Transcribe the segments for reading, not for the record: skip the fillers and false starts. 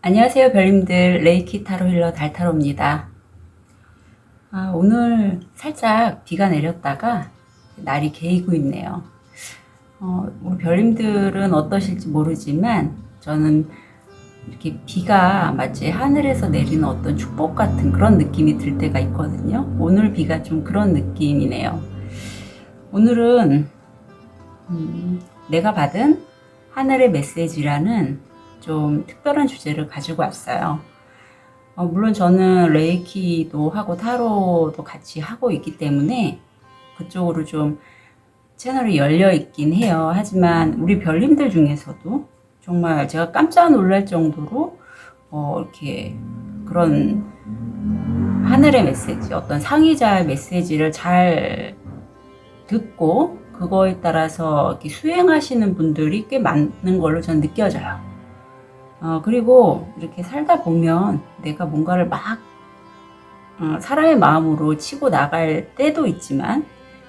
안녕하세요, 별님들. 레이키 타로 힐러 달타로입니다. 오늘 살짝 비가 내렸다가 날이 개이고 있네요. 우리 별님들은 어떠실지 모르지만 저는 이렇게 비가 마치 하늘에서 내리는 어떤 축복 같은 그런 느낌이 들 때가 있거든요. 오늘 비가 좀 그런 느낌이네요. 오늘은 내가 받은 하늘의 메시지라는 좀 특별한 주제를 가지고 왔어요. 물론 저는 레이키도 하고 타로도 같이 하고 있기 때문에 그쪽으로 좀 채널이 열려 있긴 해요. 하지만 우리 별님들 중에서도 정말 제가 깜짝 놀랄 정도로 이렇게 그런 하늘의 메시지, 어떤 상의자의 메시지를 잘 듣고 그거에 따라서 이렇게 수행하시는 분들이 꽤 많은 걸로 저는 느껴져요. 그리고 이렇게 살다 보면 내가 뭔가를 막 사람의 마음으로 치고 나갈 때도 있지만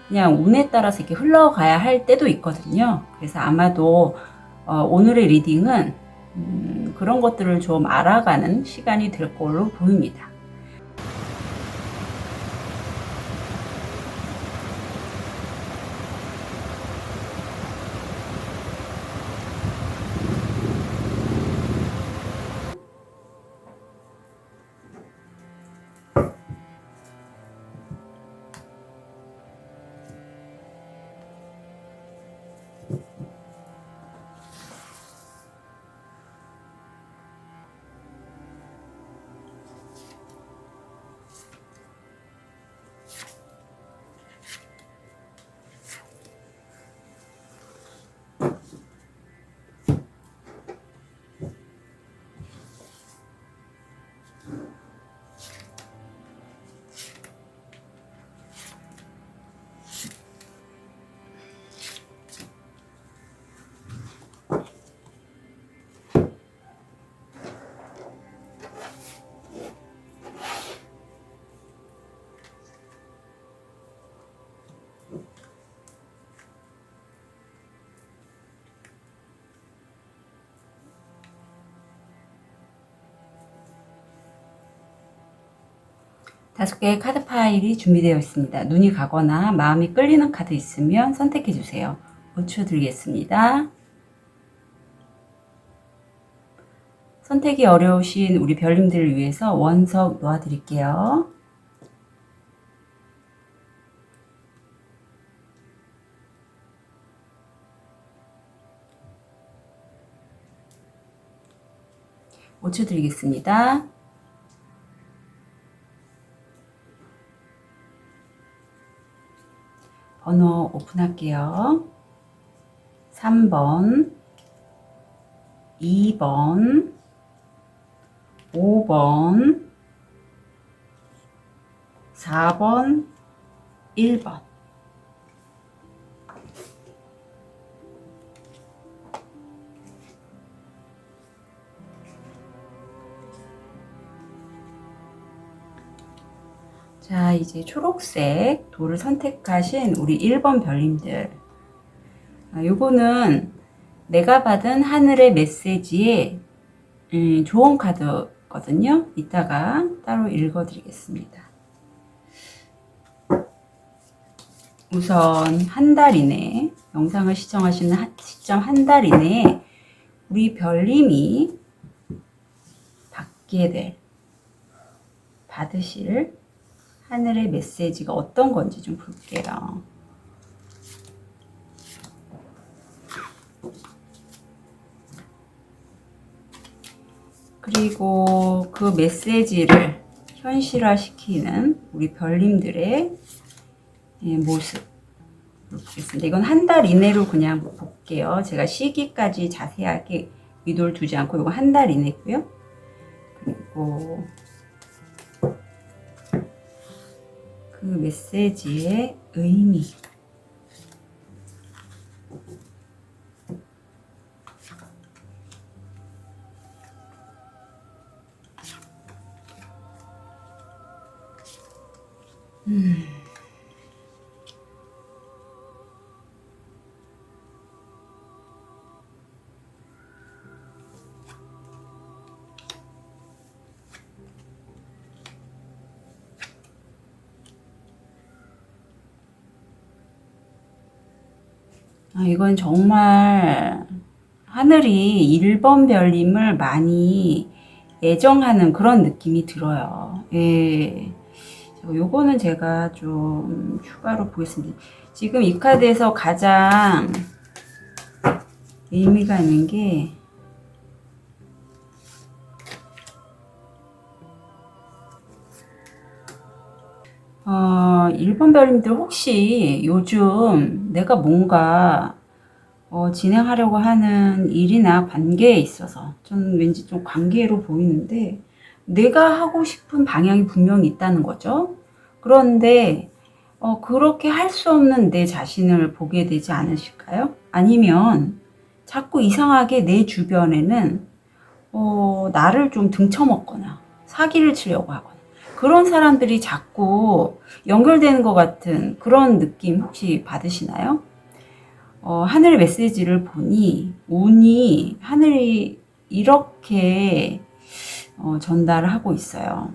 그냥 운에 따라서 이렇게 흘러가야 할 때도 있거든요. 그래서 아마도 오늘의 리딩은 그런 것들을 좀 알아가는 시간이 될 걸로 보입니다. 다섯 개의 카드 파일이 준비되어 있습니다. 눈이 가거나 마음이 끌리는 카드 있으면 선택해 주세요. 5초 드리겠습니다. 선택이 어려우신 우리 별님들을 위해서 원석 놓아드릴게요. 오 초 드리겠습니다. 번호 오픈할게요. 3번, 2번, 5번, 4번, 1번. 자, 이제 초록색 돌을 선택하신 우리 1번 별님들. 요거는 내가 받은 하늘의 메시지의 좋은 카드거든요. 이따가 따로 읽어드리겠습니다. 우선 한 달 이내, 영상을 시청하시는 시점 한 달 이내에 우리 별님이 받으실 하늘의 메시지가 어떤 건지 좀 볼게요. 그리고 그 메시지를 현실화시키는 우리 별님들의 모습 보겠습니다. 이건 한 달 이내로 그냥 볼게요. 제가 시기까지 자세하게 의도를 두지 않고 이건 한 달 이내고요. 그리고 그 메시지의 의미. 이건 정말 하늘이 1번 별님을 많이 애정하는 그런 느낌이 들어요. 예. 요거는 제가 좀 추가로 보겠습니다. 지금 이 카드에서 가장 의미가 있는 게 1번 별님들 혹시 요즘 내가 뭔가 진행하려고 하는 일이나 관계에 있어서 저는 왠지 좀 관계로 보이는데 내가 하고 싶은 방향이 분명히 있다는 거죠. 그런데 그렇게 할 수 없는 내 자신을 보게 되지 않으실까요? 아니면 자꾸 이상하게 내 주변에는 나를 좀 등쳐먹거나 사기를 치려고 하거나 그런 사람들이 자꾸 연결되는 것 같은 그런 느낌 혹시 받으시나요? 하늘의 메시지를 보니 운이 하늘이 이렇게 전달을 하고 있어요.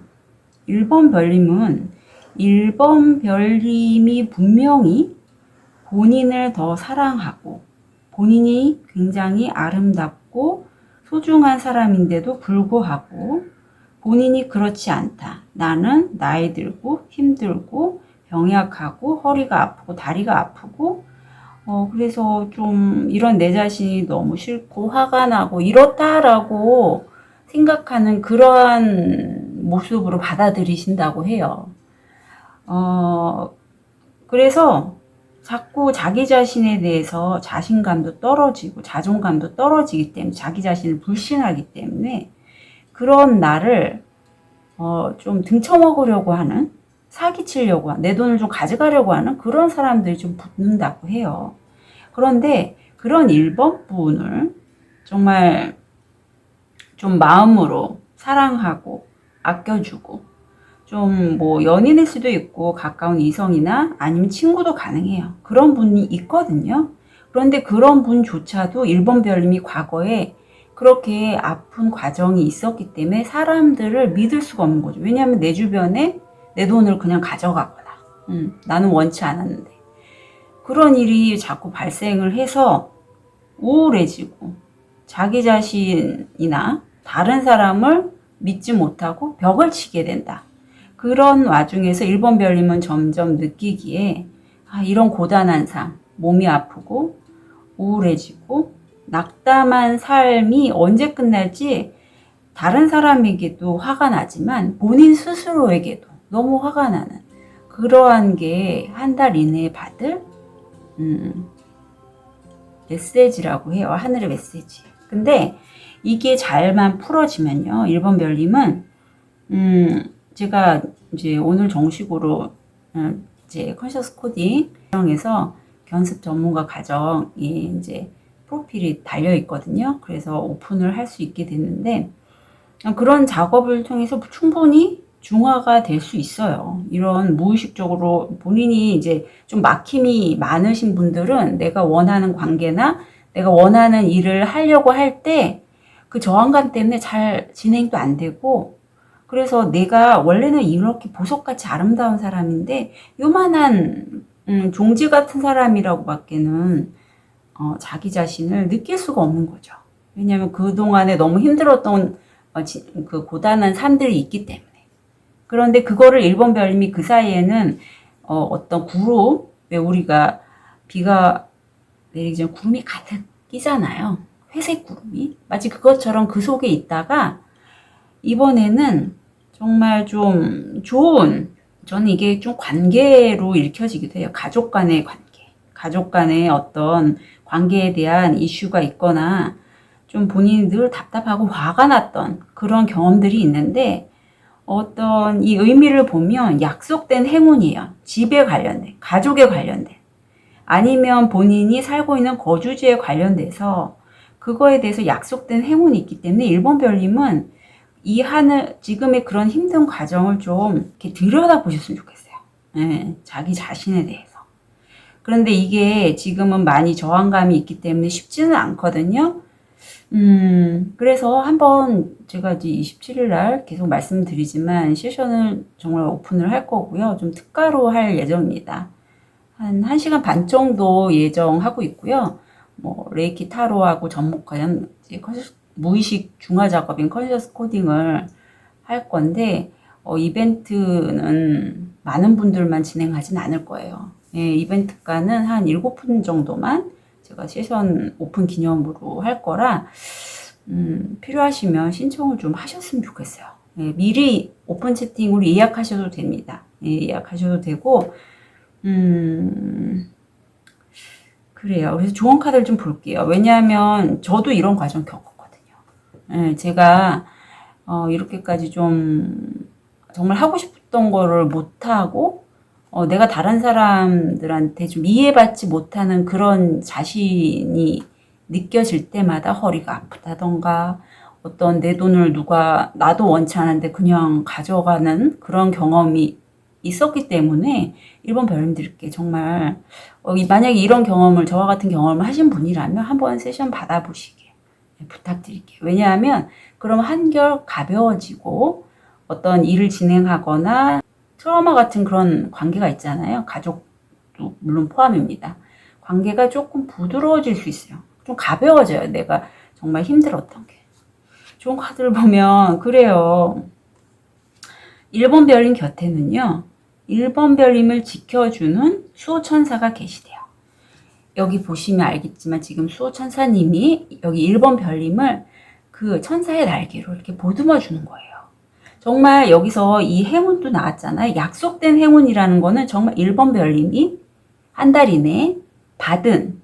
1번 별님은 1번 별님이 분명히 본인을 더 사랑하고 본인이 굉장히 아름답고 소중한 사람인데도 불구하고 본인이 그렇지 않다. 나는 나이 들고 힘들고 병약하고 허리가 아프고 다리가 아프고 그래서 좀 이런 내 자신이 너무 싫고 화가 나고 이렇다라고 생각하는 그러한 모습으로 받아들이신다고 해요. 그래서 자꾸 자기 자신에 대해서 자신감도 떨어지고 자존감도 떨어지기 때문에 자기 자신을 불신하기 때문에 그런 나를 좀 등쳐먹으려고 하는 사기치려고 하는 내 돈을 좀 가져가려고 하는 그런 사람들이 좀 붙는다고 해요. 그런데 그런 1번 분을 정말 좀 마음으로 사랑하고 아껴주고 좀 뭐 연인일 수도 있고 가까운 이성이나 아니면 친구도 가능해요. 그런 분이 있거든요. 그런데 그런 분조차도 1번 별님이 과거에 그렇게 아픈 과정이 있었기 때문에 사람들을 믿을 수가 없는 거죠. 왜냐하면 내 주변에 내 돈을 그냥 가져가거나 나는 원치 않았는데 그런 일이 자꾸 발생을 해서 우울해지고 자기 자신이나 다른 사람을 믿지 못하고 벽을 치게 된다. 그런 와중에서 1번 별님은 점점 느끼기에 이런 고단한 삶, 몸이 아프고 우울해지고 낙담한 삶이 언제 끝날지 다른 사람에게도 화가 나지만 본인 스스로에게도 너무 화가 나는 그러한 게 한 달 이내에 받을 메시지라고 해요. 하늘의 메시지. 근데 이게 잘만 풀어지면요. 1번 별님은 제가 이제 오늘 정식으로 이제 컨셔스 코딩 과정에서 견습 전문가 과정이 이제 프로필이 달려 있거든요. 그래서 오픈을 할 수 있게 됐는데 그런 작업을 통해서 충분히 중화가 될 수 있어요. 이런 무의식적으로 본인이 이제 좀 막힘이 많으신 분들은 내가 원하는 관계나 내가 원하는 일을 하려고 할 때 그 저항감 때문에 잘 진행도 안 되고 그래서 내가 원래는 이렇게 보석같이 아름다운 사람인데 요만한 종지 같은 사람이라고 밖에는 자기 자신을 느낄 수가 없는 거죠. 왜냐하면 그동안에 너무 힘들었던 그 고단한 삶들이 있기 때문에. 그런데 그거를 1번 별님이 그 사이에는 어떤 구름, 왜 우리가 비가 내리기 전에 구름이 가득 끼잖아요. 회색 구름이. 마치 그것처럼 그 속에 있다가 이번에는 정말 좀 좋은, 저는 이게 좀 관계로 읽혀지기도 해요. 가족 간의 관계. 가족 간의 어떤 관계에 대한 이슈가 있거나 좀 본인이 늘 답답하고 화가 났던 그런 경험들이 있는데 어떤 이 의미를 보면 약속된 행운이에요. 집에 관련된, 가족에 관련된, 아니면 본인이 살고 있는 거주지에 관련돼서 그거에 대해서 약속된 행운이 있기 때문에 1번 별님은 이 지금의 그런 힘든 과정을 좀 이렇게 들여다보셨으면 좋겠어요. 네, 자기 자신에 대해서. 그런데 이게 지금은 많이 저항감이 있기 때문에 쉽지는 않거든요. 그래서 한번 제가 이제 27일 날 계속 말씀드리지만 세션을 정말 오픈을 할 거고요. 좀 특가로 할 예정입니다. 한 1시간 반 정도 예정하고 있고요. 뭐 레이키 타로하고 접목하는 무의식 중화 작업인 컨셔스 코딩을 할 건데 이벤트는 많은 분들만 진행하진 않을 거예요. 예, 이벤트가는 한 7분 정도만 제가 세션 오픈 기념으로 할 거라 필요하시면 신청을 좀 하셨으면 좋겠어요. 예, 미리 오픈 채팅으로 예약하셔도 됩니다. 예, 예약하셔도 되고 그래요. 그래서 좋은 카드를 좀 볼게요. 왜냐하면 저도 이런 과정 겪었거든요. 예, 제가 이렇게까지 좀 정말 하고 싶었던 거를 못하고 내가 다른 사람들한테 좀 이해받지 못하는 그런 자신이 느껴질 때마다 허리가 아프다던가 어떤 내 돈을 누가 나도 원치 않은데 그냥 가져가는 그런 경험이 있었기 때문에 1번 별님들께 정말 만약에 이런 경험을 저와 같은 경험을 하신 분이라면 한번 세션 받아보시길 부탁드릴게요. 왜냐하면 그럼 한결 가벼워지고 어떤 일을 진행하거나 트라우마 같은 그런 관계가 있잖아요. 가족도 물론 포함입니다. 관계가 조금 부드러워질 수 있어요. 좀 가벼워져요. 내가 정말 힘들었던 게. 좋은 카드를 보면 그래요. 1번 별님 곁에는요. 1번 별님을 지켜주는 수호천사가 계시대요. 여기 보시면 알겠지만 지금 수호천사님이 여기 1번 별님을 그 천사의 날개로 이렇게 보듬어 주는 거예요. 정말 여기서 이 행운도 나왔잖아요. 약속된 행운이라는 거는 정말 1번 별님이 한 달 이내에 받은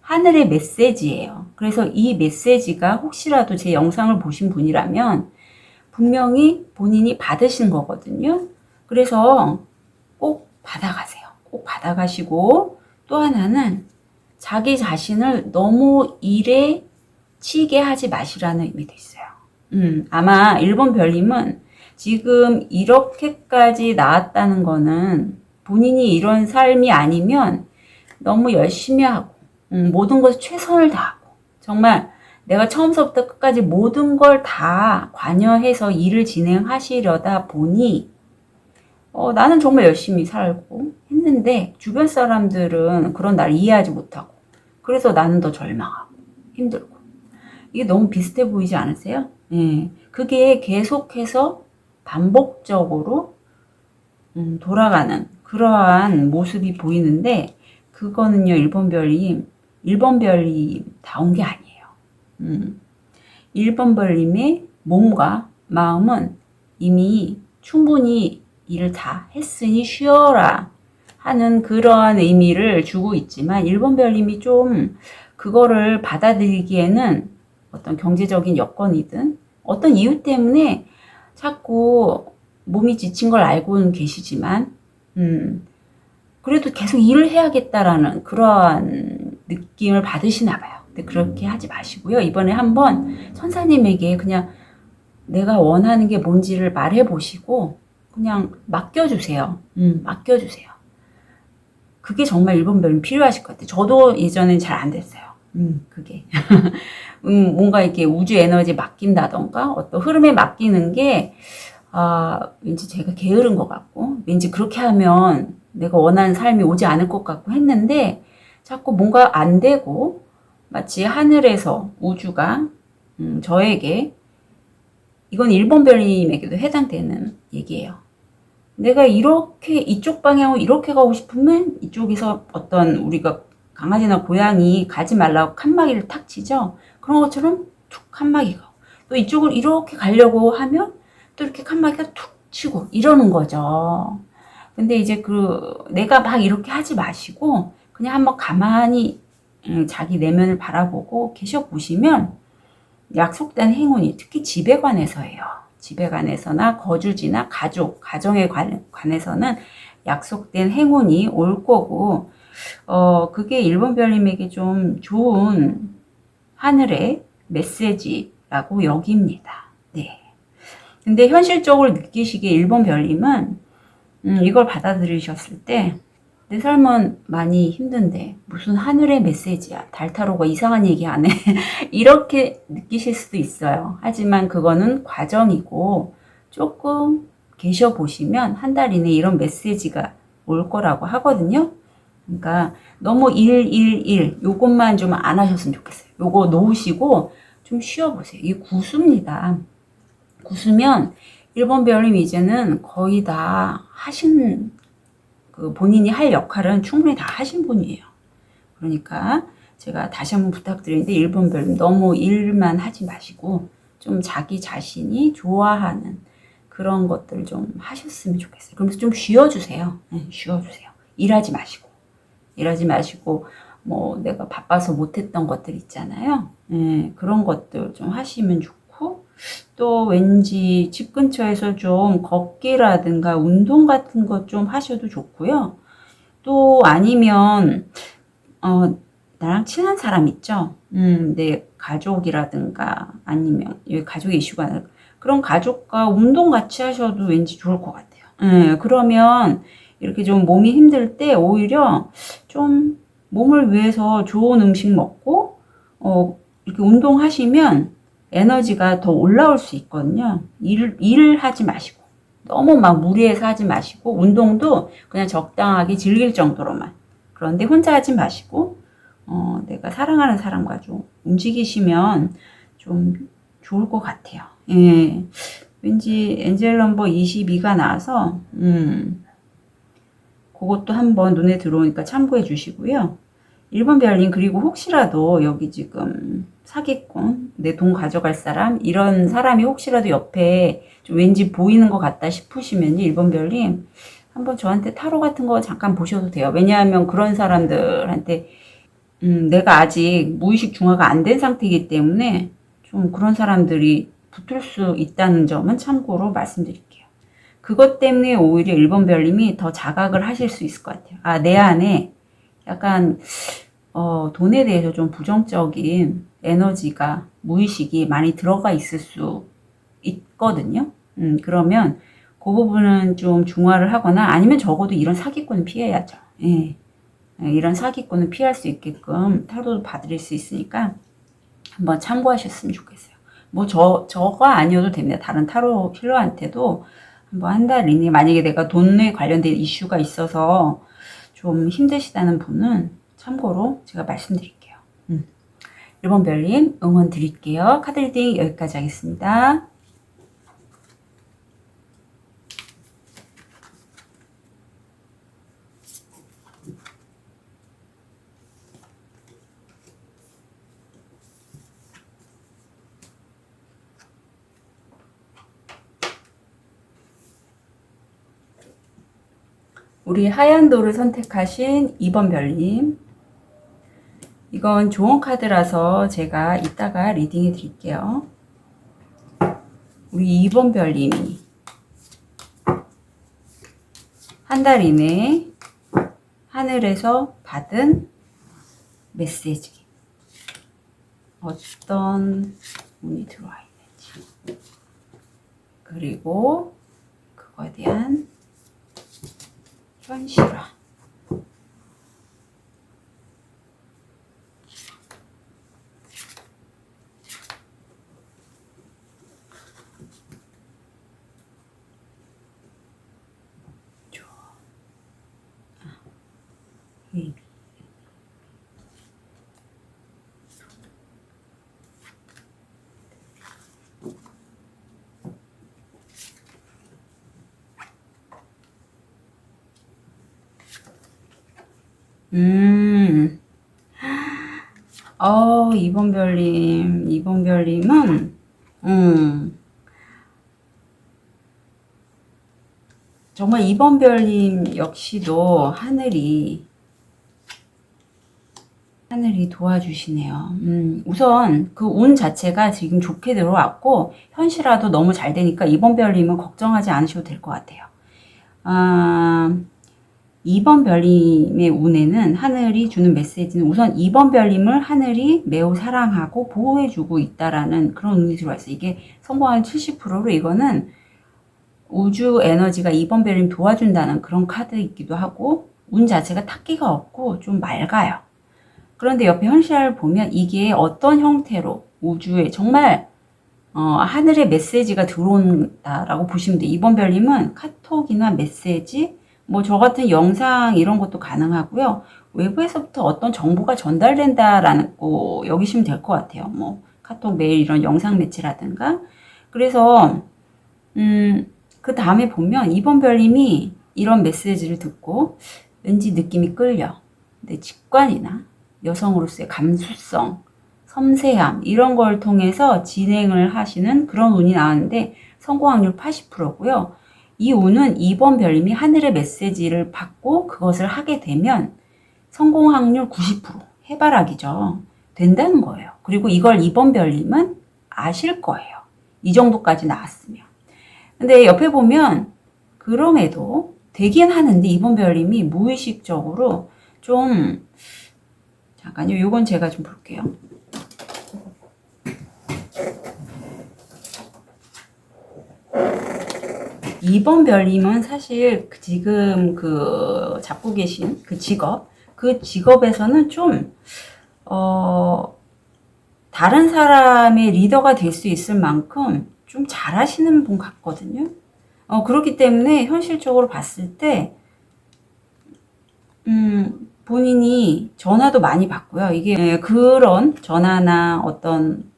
하늘의 메시지예요. 그래서 이 메시지가 혹시라도 제 영상을 보신 분이라면 분명히 본인이 받으신 거거든요. 그래서 꼭 받아가세요. 꼭 받아가시고 또 하나는 자기 자신을 너무 일에 치게 하지 마시라는 의미도 있어요. 아마 1번 별님은 지금 이렇게까지 나왔다는 거는 본인이 이런 삶이 아니면 너무 열심히 하고 모든 것에 최선을 다하고 정말 내가 처음서부터 끝까지 모든 걸 다 관여해서 일을 진행하시려다 보니 나는 정말 열심히 살고 했는데 주변 사람들은 그런 날 이해하지 못하고 그래서 나는 더 절망하고 힘들고 이게 너무 비슷해 보이지 않으세요? 예, 그게 계속해서 반복적으로 돌아가는 그러한 모습이 보이는데 그거는요 1번 별님 다운 게 아니에요. 1번 별님의 몸과 마음은 이미 충분히 일을 다 했으니 쉬어라 하는 그러한 의미를 주고 있지만 1번 별님이 좀 그거를 받아들이기에는 어떤 경제적인 여건이든 어떤 이유 때문에 자꾸 몸이 지친 걸 알고는 계시지만 그래도 계속 일을 해야겠다라는 그러한 느낌을 받으시나 봐요. 근데 그렇게 하지 마시고요. 이번에 한번 천사님에게 그냥 내가 원하는 게 뭔지를 말해 보시고 그냥 맡겨주세요. 맡겨주세요. 그게 정말 1번 별님 필요하실 것 같아요. 저도 예전엔 잘 안 됐어요. 그게. 뭔가 이렇게 우주 에너지에 맡긴다던가 어떤 흐름에 맡기는 게 왠지 제가 게으른 것 같고 왠지 그렇게 하면 내가 원하는 삶이 오지 않을 것 같고 했는데 자꾸 뭔가 안 되고 마치 하늘에서 우주가 저에게 이건 1번 별님에게도 해당되는 얘기예요. 내가 이렇게 이쪽 방향으로 이렇게 가고 싶으면 이쪽에서 어떤 우리가 강아지나 고양이 가지 말라고 칸막이를 탁 치죠. 그런 것처럼 툭 칸막이가 또 이쪽을 이렇게 가려고 하면 또 이렇게 칸막이가 툭 치고 이러는 거죠. 근데 이제 내가 막 이렇게 하지 마시고 그냥 한번 가만히 자기 내면을 바라보고 계셔 보시면 약속된 행운이 특히 집에 관해서예요. 집에 관해서나 거주지나 가정에 관해서는 약속된 행운이 올 거고 그게 1번 별님에게 좀 좋은 하늘의 메시지라고 여깁니다. 네. 근데 현실적으로 느끼시기에 1번 별님은 이걸 받아들이셨을 때 내 삶은 많이 힘든데 무슨 하늘의 메시지야. 달타로가 이상한 얘기 안 해. 이렇게 느끼실 수도 있어요. 하지만 그거는 과정이고 조금 계셔 보시면 한 달 이내에 이런 메시지가 올 거라고 하거든요. 그러니까 너무 요것만 좀 안 하셨으면 좋겠어요. 요거 놓으시고 좀 쉬어보세요. 이게 구수입니다. 구수면 1번 별님 이제는 거의 다 하신, 그 본인이 할 역할은 충분히 다 하신 분이에요. 그러니까 제가 다시 한번 부탁드리는데 1번 별님 너무 일만 하지 마시고 좀 자기 자신이 좋아하는 그런 것들 좀 하셨으면 좋겠어요. 그러면서 좀 쉬어주세요. 네, 쉬어주세요. 일하지 마시고 뭐 내가 바빠서 못했던 것들 있잖아요. 네, 그런 것들 좀 하시면 좋고, 또 왠지 집 근처에서 좀 걷기라든가 운동 같은 것 좀 하셔도 좋고요. 또 아니면 나랑 친한 사람 있죠? 내 가족이라든가 아니면 여기 가족의 이슈가 아니라 그런 가족과 운동 같이 하셔도 왠지 좋을 것 같아요. 그러면 이렇게 좀 몸이 힘들 때 오히려 좀 몸을 위해서 좋은 음식 먹고 이렇게 운동하시면 에너지가 더 올라올 수 있거든요. 일을 하지 마시고 너무 막 무리해서 하지 마시고 운동도 그냥 적당하게 즐길 정도로만. 그런데 혼자 하지 마시고 내가 사랑하는 사람과 좀 움직이시면 좀 좋을 것 같아요. 예. 왠지 엔젤 넘버 22가 나와서 그것도 한번 눈에 들어오니까 참고해 주시고요. 1번 별님, 그리고 혹시라도 여기 지금 사기꾼, 내 돈 가져갈 사람, 이런 사람이 혹시라도 옆에 좀 왠지 보이는 것 같다 싶으시면 1번 별님 한번 저한테 타로 같은 거 잠깐 보셔도 돼요. 왜냐하면 그런 사람들한테 내가 아직 무의식 중화가 안 된 상태이기 때문에 좀 그런 사람들이 붙을 수 있다는 점은 참고로 말씀드릴게요. 그것 때문에 오히려 1번 별님이 더 자각을 하실 수 있을 것 같아요. 아, 내 안에 약간 돈에 대해서 좀 부정적인 에너지가, 무의식이 많이 들어가 있을 수 있거든요. 그러면 그 부분은 좀 중화를 하거나 아니면 적어도 이런 사기꾼은 피해야죠. 예. 이런 사기꾼은 피할 수 있게끔 타로도 봐드릴 수 있으니까 한번 참고하셨으면 좋겠어요. 뭐 저가 아니어도 됩니다. 다른 타로 힐러한테도 한번 한 달 이내에 만약에 내가 돈에 관련된 이슈가 있어서 좀 힘드시다는 분은 참고로 제가 말씀드릴게요. 1번 별님 응원 드릴게요. 카드 리딩 여기까지 하겠습니다. 우리 하얀 돌을 선택하신 2번 별님, 이건 좋은 카드라서 제가 이따가 리딩해 드릴게요. 우리 2번 별님이 한 달 이내에 하늘에서 받은 메시지, 어떤 운이 들어와 있는지, 그리고 그거에 대한 현실화. 이번 별님은, 정말 이번 별님 역시도 하늘이 도와주시네요. 우선 그 운 자체가 지금 좋게 들어왔고, 현실화도 너무 잘 되니까 이번 별님은 걱정하지 않으셔도 될 것 같아요. 2번 별님의 운에는 하늘이 주는 메시지는 우선 2번 별님을 하늘이 매우 사랑하고 보호해주고 있다라는 그런 운이 들어와 있어요. 이게 성공한 70%로 이거는 우주 에너지가 2번 별님 도와준다는 그런 카드이기도 하고, 운 자체가 탁기가 없고 좀 맑아요. 그런데 옆에 현실을 보면 이게 어떤 형태로 우주에 정말 하늘의 메시지가 들어온다라고 보시면 돼요. 2번 별님은 카톡이나 메시지, 뭐 저 같은 영상 이런 것도 가능하고요. 외부에서부터 어떤 정보가 전달된다라는 거 여기시면 될 것 같아요. 뭐 카톡, 메일 이런 영상 매체라든가. 그래서 그 다음에 보면 2번 별님이 이런 메시지를 듣고 왠지 느낌이 끌려. 내 직관이나 여성으로서의 감수성, 섬세함 이런 걸 통해서 진행을 하시는 그런 운이 나왔는데 성공 확률 80%고요. 이 운은 2번 별님이 하늘의 메시지를 받고 그것을 하게 되면 성공 확률 90%, 해바라기죠. 된다는 거예요. 그리고 이걸 2번 별님은 아실 거예요. 이 정도까지 나왔으면. 근데 옆에 보면 그럼에도 되긴 하는데 2번 별님이 무의식적으로 좀 잠깐요. 요건 제가 좀 볼게요. 2번 별님은 사실 지금 그 잡고 계신 그 직업에서는 좀 다른 사람의 리더가 될 수 있을 만큼 좀 잘하시는 분 같거든요. 그렇기 때문에 현실적으로 봤을 때 본인이 전화도 많이 받고요. 이게 그런 전화나 어떤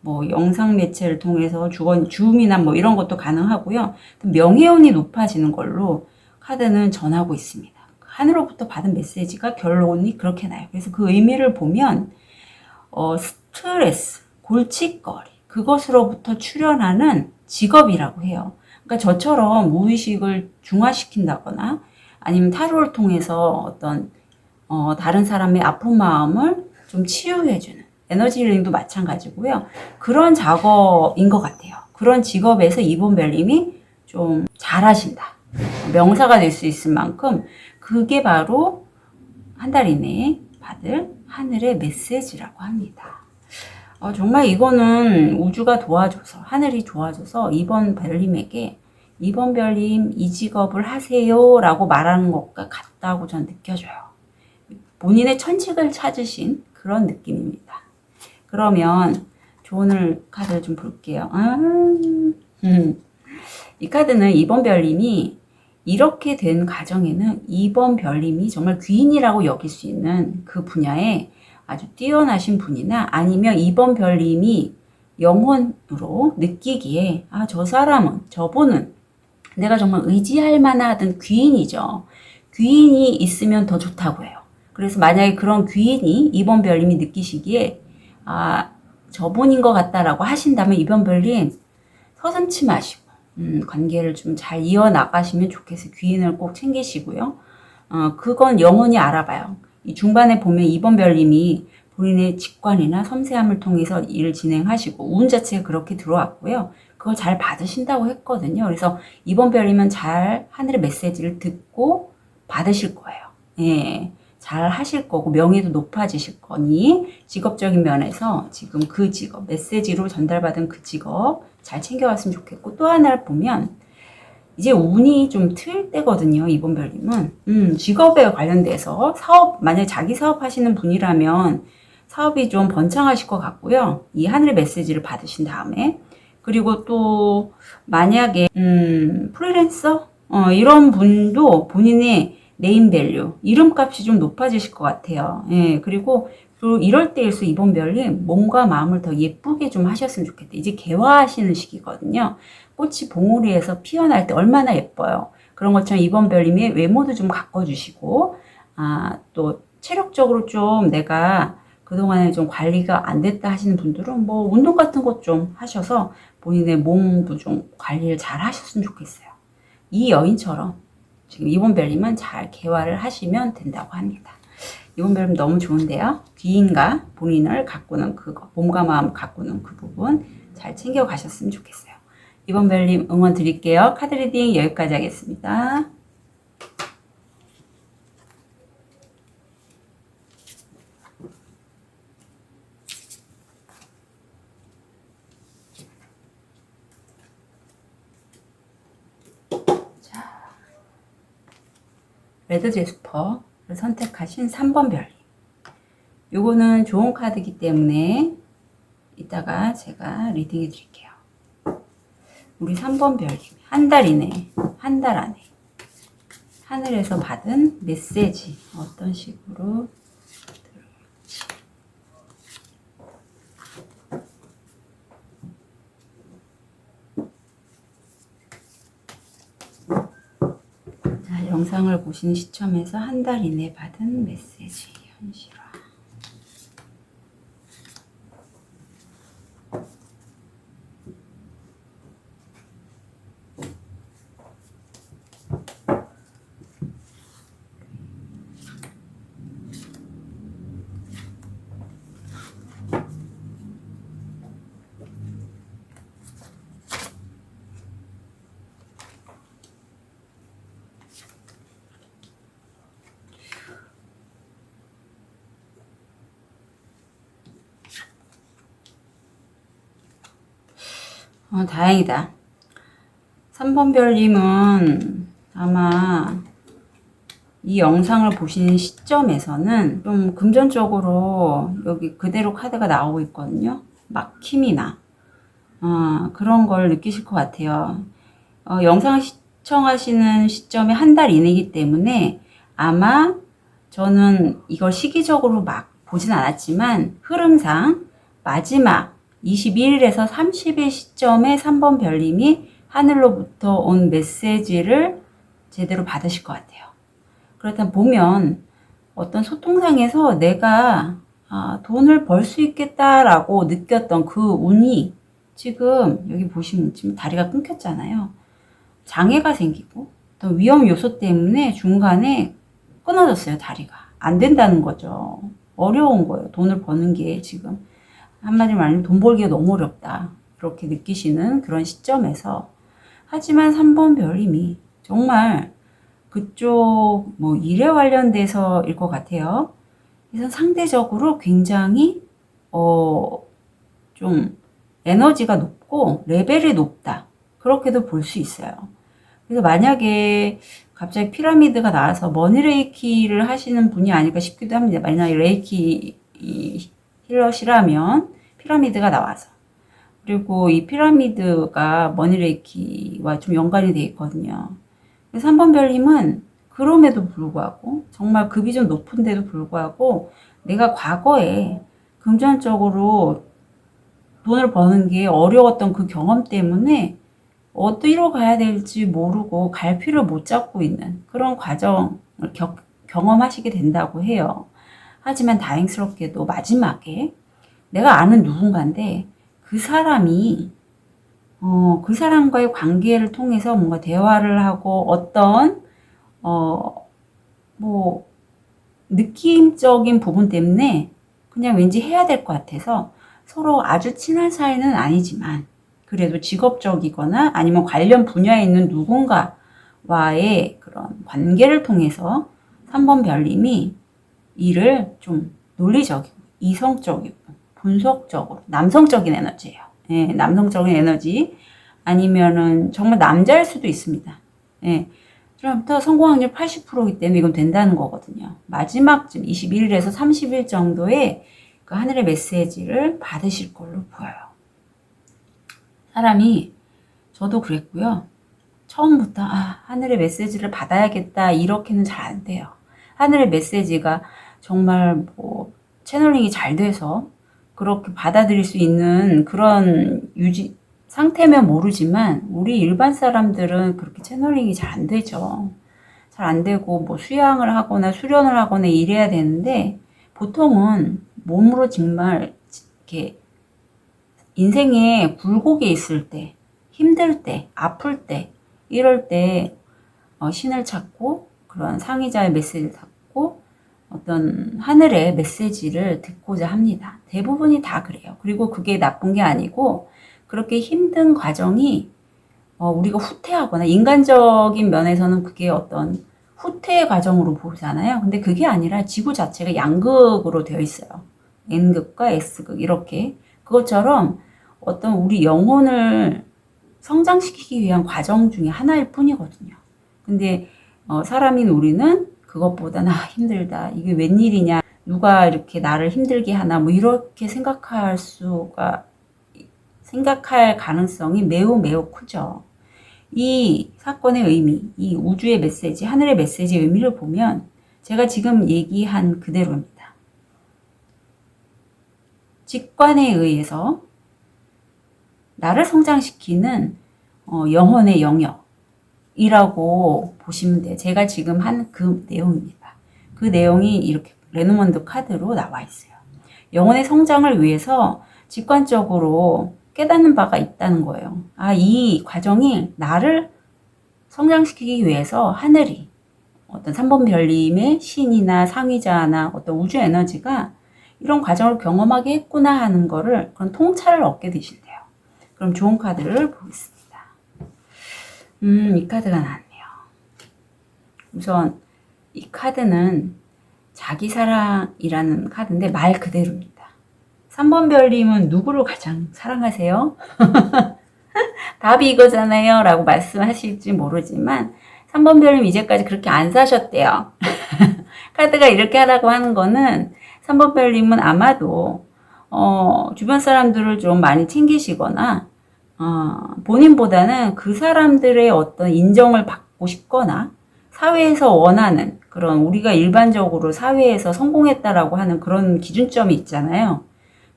뭐 영상 매체를 통해서 줌이나 뭐 이런 것도 가능하고요. 명예운이 높아지는 걸로 카드는 전하고 있습니다. 하늘로부터 받은 메시지가 결론이 그렇게 나요. 그래서 그 의미를 보면 스트레스, 골칫거리 그것으로부터 출현하는 직업이라고 해요. 그러니까 저처럼 무의식을 중화시킨다거나 아니면 타로를 통해서 어떤 다른 사람의 아픈 마음을 좀 치유해주는 에너지 힐링도 마찬가지고요. 그런 작업인 것 같아요. 그런 직업에서 2번 별님이 좀 잘하신다. 명사가 될 수 있을 만큼 그게 바로 한 달 이내에 받을 하늘의 메시지라고 합니다. 정말 이거는 우주가 도와줘서 하늘이 도와줘서 2번 별님에게 2번 별님 이 직업을 하세요 라고 말하는 것과 같다고 전 느껴져요. 본인의 천직을 찾으신 그런 느낌입니다. 그러면 조언을 카드를 좀 볼게요. 이 카드는 2번 별님이 이렇게 된 가정에는 2번 별님이 정말 귀인이라고 여길 수 있는 그 분야에 아주 뛰어나신 분이나 아니면 2번 별님이 영혼으로 느끼기에 저 사람은 저분은 내가 정말 의지할 만하던 귀인이죠. 귀인이 있으면 더 좋다고 해요. 그래서 만약에 그런 귀인이 2번 별님이 느끼시기에 저분인 것 같다라고 하신다면 2번 별님 서슴지 마시고 관계를 좀 잘 이어나가시면 좋겠어요. 귀인을 꼭 챙기시고요. 그건 영원히 알아봐요. 이 중반에 보면 2번 별님이 본인의 직관이나 섬세함을 통해서 일을 진행하시고 운 자체가 그렇게 들어왔고요. 그걸 잘 받으신다고 했거든요. 그래서 2번 별님은 잘 하늘의 메시지를 듣고 받으실 거예요. 예, 잘 하실 거고 명예도 높아지실 거니 직업적인 면에서 지금 그 직업, 메시지로 전달받은 그 직업 잘 챙겨왔으면 좋겠고 또 하나를 보면 이제 운이 좀 트일 때거든요. 2번 별님은 직업에 관련돼서 만약에 자기 사업 하시는 분이라면 사업이 좀 번창하실 것 같고요. 이 하늘의 메시지를 받으신 다음에 그리고 또 만약에 프리랜서 이런 분도 본인의 네임밸류 이름값이 좀 높아지실 것 같아요. 예, 그리고 이럴 때일수록 2번 별님 몸과 마음을 더 예쁘게 좀 하셨으면 좋겠다. 이제 개화하시는 시기거든요. 꽃이 봉우리에서 피어날 때 얼마나 예뻐요. 그런 것처럼 2번 별님의 외모도 좀 가꿔주시고 또 체력적으로 좀 내가 그동안에 좀 관리가 안 됐다 하시는 분들은 뭐 운동 같은 것 좀 하셔서 본인의 몸도 좀 관리를 잘 하셨으면 좋겠어요. 이 여인처럼 지금 2번 별님은 잘 개화를 하시면 된다고 합니다. 2번 별님 너무 좋은데요. 귀인과 본인을 가꾸는 그거, 몸과 마음 가꾸는 그 부분 잘 챙겨 가셨으면 좋겠어요. 2번 별님 응원 드릴게요. 카드 리딩 여기까지 하겠습니다. 레드 제스퍼를 선택하신 3번 별님. 요거는 좋은 카드이기 때문에 이따가 제가 리딩해 드릴게요. 우리 3번 별님 한 달 안에 하늘에서 받은 메시지 어떤 식으로 들어올지. 자, 영상을 보시는 시점에서 한 달 이내 받은 메시지 현실화. 다행이다. 3번 별님은 아마 이 영상을 보시는 시점에서는 좀 금전적으로 여기 그대로 카드가 나오고 있거든요. 막힘이나 그런 걸 느끼실 것 같아요. 영상을 시청하시는 시점에 한 달 이내이기 때문에 아마 저는 이걸 시기적으로 막 보진 않았지만 흐름상 마지막 21일에서 30일 시점에 3번 별님이 하늘로부터 온 메시지를 제대로 받으실 것 같아요. 그렇다면 보면 어떤 소통상에서 내가 돈을 벌 수 있겠다라고 느꼈던 그 운이 지금 여기 보시면 지금 다리가 끊겼잖아요. 장애가 생기고 또 위험 요소 때문에 중간에 끊어졌어요. 다리가 안 된다는 거죠. 어려운 거예요. 돈을 버는 게 지금 한마디로 말하면 돈 벌기가 너무 어렵다 그렇게 느끼시는 그런 시점에서 하지만 3번 별님이 정말 그쪽 뭐 일에 관련돼서일 것 같아요. 그래서 상대적으로 굉장히 좀 에너지가 높고 레벨이 높다 그렇게도 볼 수 있어요. 그래서 만약에 갑자기 피라미드가 나와서 머니레이키를 하시는 분이 아닐까 싶기도 합니다. 만약에 레이키 힐러시라면 피라미드가 나와서 그리고 이 피라미드가 머니레이키와 좀 연관이 되어 있거든요. 그래서 3번 별님은 그럼에도 불구하고 정말 급이 좀 높은데도 불구하고 내가 과거에 금전적으로 돈을 버는 게 어려웠던 그 경험 때문에 어디로 가야 될지 모르고 갈피를 못 잡고 있는 그런 과정을 경험하시게 된다고 해요. 하지만 다행스럽게도 마지막에 내가 아는 누군가인데 그 사람이 그 사람과의 관계를 통해서 뭔가 대화를 하고 어떤 뭐 느낌적인 부분 때문에 그냥 왠지 해야 될 것 같아서 서로 아주 친한 사이는 아니지만 그래도 직업적이거나 아니면 관련 분야에 있는 누군가와의 그런 관계를 통해서 3번 별님이 일을 좀 논리적이고 이성적이고 분석적으로 남성적인 에너지예요. 예, 남성적인 에너지 아니면은 정말 남자일 수도 있습니다. 예, 그럼부터 성공 확률 80%이기 때문에 이건 된다는 거거든요. 마지막쯤 21일에서 30일 정도에 그 하늘의 메시지를 받으실 걸로 보여요. 사람이 저도 그랬고요. 처음부터 하늘의 메시지를 받아야겠다 이렇게는 잘 안 돼요. 하늘의 메시지가 정말 뭐 채널링이 잘 돼서 그렇게 받아들일 수 있는 그런 상태면 모르지만 우리 일반 사람들은 그렇게 채널링이 잘 안 되죠. 잘 안 되고 뭐 수양을 하거나 수련을 하거나 이래야 되는데 보통은 몸으로 정말 이렇게 인생에 굴곡에 있을 때, 힘들 때, 아플 때, 이럴 때 신을 찾고 그런 상의자의 메시지를 찾고 어떤 하늘의 메시지를 듣고자 합니다. 대부분이 다 그래요. 그리고 그게 나쁜 게 아니고 그렇게 힘든 과정이 우리가 후퇴하거나 인간적인 면에서는 그게 어떤 후퇴의 과정으로 보잖아요. 근데 그게 아니라 지구 자체가 양극으로 되어 있어요. N극과 S극 이렇게. 그것처럼 어떤 우리 영혼을 성장시키기 위한 과정 중에 하나일 뿐이거든요. 근데 사람인 우리는 그것보다 힘들다. 이게 웬일이냐. 누가 이렇게 나를 힘들게 하나. 뭐 이렇게 생각할 가능성이 매우 매우 크죠. 이 사건의 의미, 이 우주의 메시지, 하늘의 메시지의 의미를 보면 제가 지금 얘기한 그대로입니다. 직관에 의해서 나를 성장시키는 영혼의 영역이라고 보시면 돼요. 제가 지금 한 그 내용입니다. 그 내용이 이렇게 레노먼드 카드로 나와 있어요. 영혼의 성장을 위해서 직관적으로 깨닫는 바가 있다는 거예요. 이 과정이 나를 성장시키기 위해서 하늘이 어떤 3번 별님의 신이나 상위자나 어떤 우주 에너지가 이런 과정을 경험하게 했구나 하는 거를 그런 통찰을 얻게 되신대요. 그럼 좋은 카드를 보겠습니다. 이 카드가 나왔네요. 우선 이 카드는 자기 사랑이라는 카드인데 말 그대로입니다. 3번 별님은 누구를 가장 사랑하세요? 답이 이거잖아요 라고 말씀하실지 모르지만 3번 별님 이제까지 그렇게 안 사셨대요. 카드가 이렇게 하라고 하는 거는 3번 별님은 아마도 주변 사람들을 좀 많이 챙기시거나 본인보다는 그 사람들의 어떤 인정을 받고 싶거나 사회에서 원하는 그런 우리가 일반적으로 사회에서 성공했다라고 하는 그런 기준점이 있잖아요.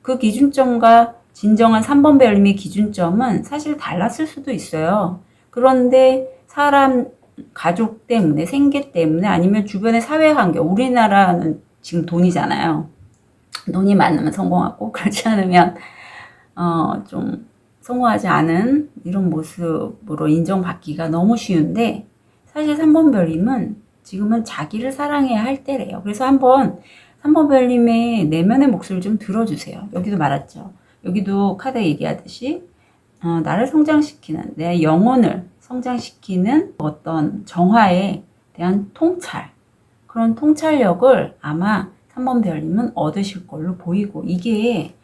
그 기준점과 진정한 3번 별님의 기준점은 사실 달랐을 수도 있어요. 그런데 사람, 가족 때문에, 생계 때문에 아니면 주변의 사회 환경, 우리나라는 지금 돈이잖아요. 돈이 많으면 성공하고 그렇지 않으면 좀 성공하지 않은 이런 모습으로 인정받기가 너무 쉬운데 사실 3번 별님은 지금은 자기를 사랑해야 할 때래요. 그래서 한번 3번 별님의 내면의 목소리를 좀 들어주세요. 여기도 말했죠. 여기도 카드에 얘기하듯이 나를 성장시키는 내 영혼을 성장시키는 어떤 정화에 대한 통찰 그런 통찰력을 아마 3번 별님은 얻으실 걸로 보이고 이게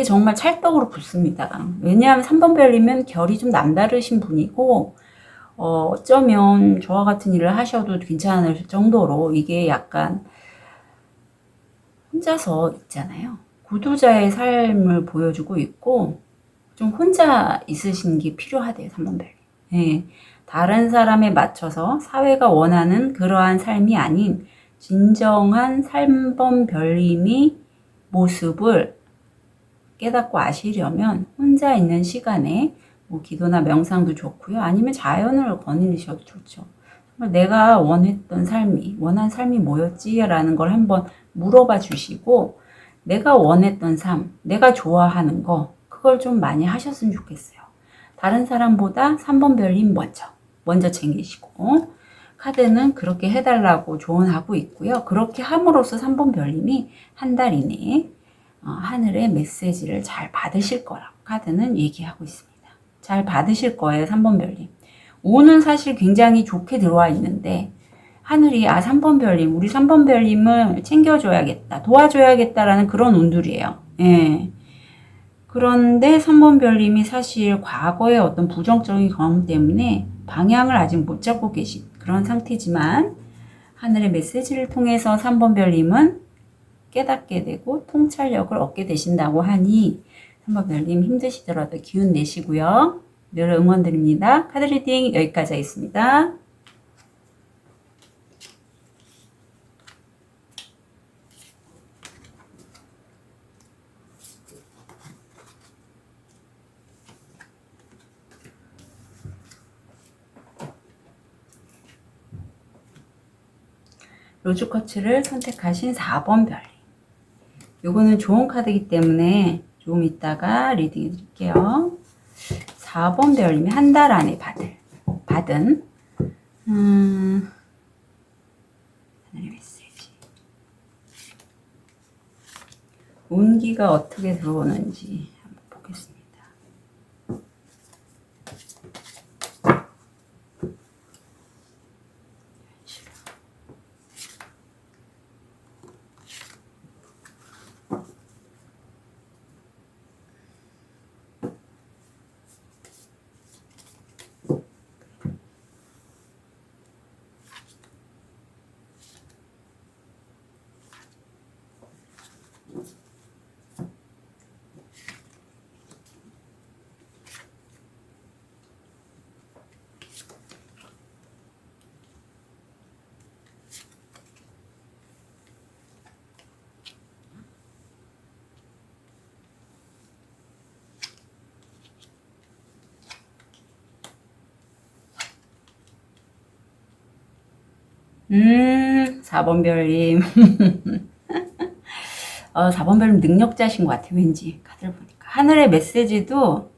정말 찰떡으로 붙습니다. 왜냐하면 3번 별님은 결이 좀 남다르신 분이고 어쩌면 저와 같은 일을 하셔도 괜찮을 정도로 이게 약간 혼자서 있잖아요. 구두자의 삶을 보여주고 있고 좀 혼자 있으신 게 필요하대요. 3번 별님. 네. 다른 사람에 맞춰서 사회가 원하는 그러한 삶이 아닌 진정한 3번 별님의 모습을 깨닫고 아시려면 혼자 있는 시간에 뭐 기도나 명상도 좋고요. 아니면 자연을 거닐으셔도 좋죠. 정말 내가 원한 삶이 뭐였지? 라는 걸 한번 물어봐 주시고 내가 원했던 삶, 내가 좋아하는 거 그걸 좀 많이 하셨으면 좋겠어요. 다른 사람보다 3번 별님 먼저 챙기시고 카드는 그렇게 해달라고 조언하고 있고요. 그렇게 함으로써 3번 별님이 한 달 이내에 하늘의 메시지를 잘 받으실 거라고 카드는 얘기하고 있습니다. 잘 받으실 거예요. 3번 별님. 운은 사실 굉장히 좋게 들어와 있는데 하늘이 3번 별님, 우리 3번 별님을 챙겨줘야겠다, 도와줘야겠다라는 그런 운들이에요. 예. 그런데 3번 별님이 사실 과거의 어떤 부정적인 경험 때문에 방향을 아직 못 잡고 계신 그런 상태지만 하늘의 메시지를 통해서 3번 별님은 깨닫게 되고 통찰력을 얻게 되신다고 하니 3번 별님 힘드시더라도 기운 내시고요. 늘 응원드립니다. 카드 리딩 여기까지 하겠습니다. 로즈쿼츠를 선택하신 4번 별님. 요거는 좋은 카드이기 때문에 조금 이따가 리딩해 드릴게요. 4번 별님이 한 달 안에 받은 하늘의 메시지. 온기가 어떻게 들어오는지 한번 보겠습니다. 4번 별님. 4번 별님 능력자신 것 같아요. 왠지 카드를 보니까. 하늘의 메시지도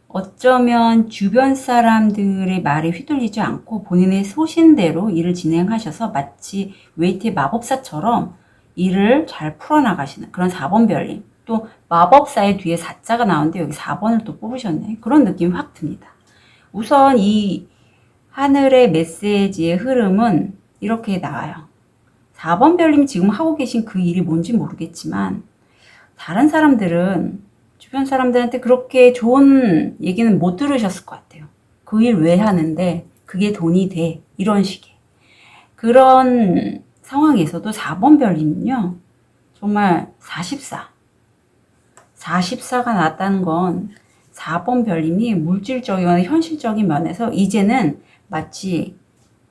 어쩌면 주변 사람들의 말에 휘둘리지 않고 본인의 소신대로 일을 진행하셔서 마치 웨이트의 마법사처럼 일을 잘 풀어나가시는 그런 4번 별님. 또 마법사의 뒤에 4자가 나오는데 여기 4번을 또 뽑으셨네. 그런 느낌이 확 듭니다. 우선 이 하늘의 메시지의 흐름은 이렇게 나와요. 4번 별님 지금 하고 계신 그 일이 뭔지 모르겠지만 다른 사람들은 주변 사람들한테 그렇게 좋은 얘기는 못 들으셨을 것 같아요. 그 일 왜 하는데 그게 돈이 돼 이런 식의 그런 상황에서도 4번 별님은요 정말 44가 나왔다는 건 4번 별님이 물질적이거나 현실적인 면에서 이제는 마치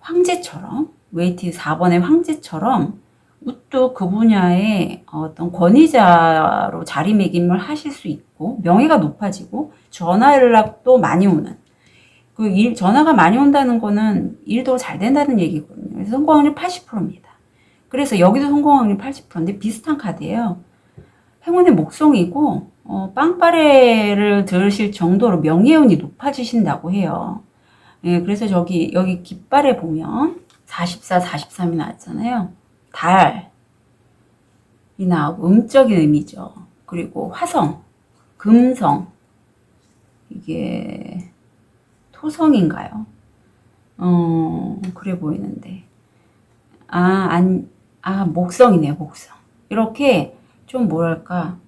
황제처럼 웨이트 4번의 황제처럼 우뚝 그 분야의 어떤 권위자로 자리매김을 하실 수 있고 명예가 높아지고 전화 연락도 많이 오는 그 일 전화가 많이 온다는 거는 일도 잘 된다는 얘기거든요. 그래서 성공 확률 80%입니다. 그래서 여기도 성공 확률 80%인데 비슷한 카드예요. 행운의 목송이고 빵빠레를 들으실 정도로 명예운이 높아지신다고 해요. 예, 그래서 여기 깃발에 보면 44, 43이 나왔잖아요. 달이 나오고 음적인 의미죠. 그리고 화성, 금성, 이게 토성인가요? 그래 보이는데. 목성이네요, 목성. 이렇게 좀 뭐랄까,